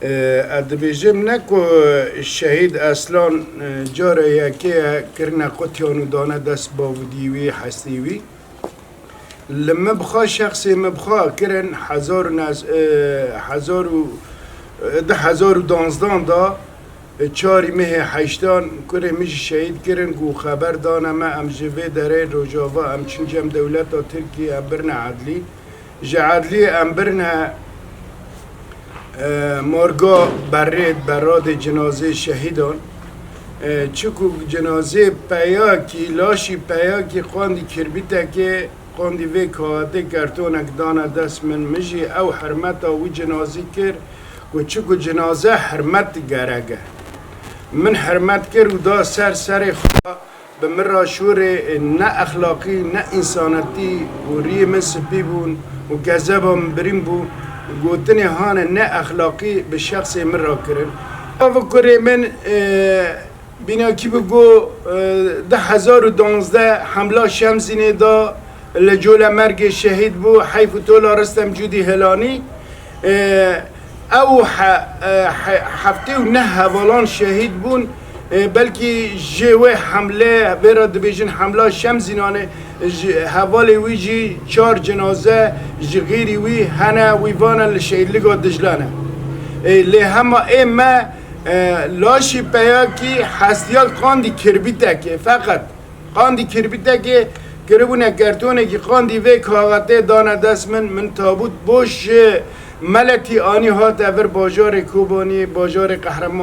ادبیجم نکو شهید اصلا جاره یکی کرنا قطیانو دانه دست باودیوی حسیوی لما بخوا شخصی مبخوا کرن 2012 دا 4 ماه 8 کره میشه شهید کرن گو خبر دانه ما ام جوه داره روجاوا ام چنجم دولت ترکیه امبرنا عدلی جعدلی امبرنا مارگا براد جنازه شهیدان چکو جنازه پیاکی لاشی پیاکی قاندی کربیتا که قاندی وی کاته کرتونک دانا دست من مجی او حرمت او جنازه کر و چکو جنازه حرمت گرگه من حرمت کر و دا سر خدا به مرا شور نه اخلاقی نه انسانتی و ری من سپی بون و گذبم بریم بون گوتنی هان نه اخلاقی به شخص من را کرن و کره من بینا کی بگو 2012 حمله شمسینه دا لجول مرگ شهید بو حیف تولا رستم جودی هلانی او هفته و نه هوالان شهید بون بلکه جوه حمله برا دبیجن حمله شمسینانه حوالی وی جی 4 جنازه غیری وی هنه ویوانا لشهید لگا دجلانه لی همه ایمه لاشی پیا کی حسیال قاندی کربیته که فقط قاندی کربیته که کربونه کرتونه که قاندی وی کاغته دانه دست من تابوت بوش ملتی آنی ها تفر باجار کوبانی باجار قهرمان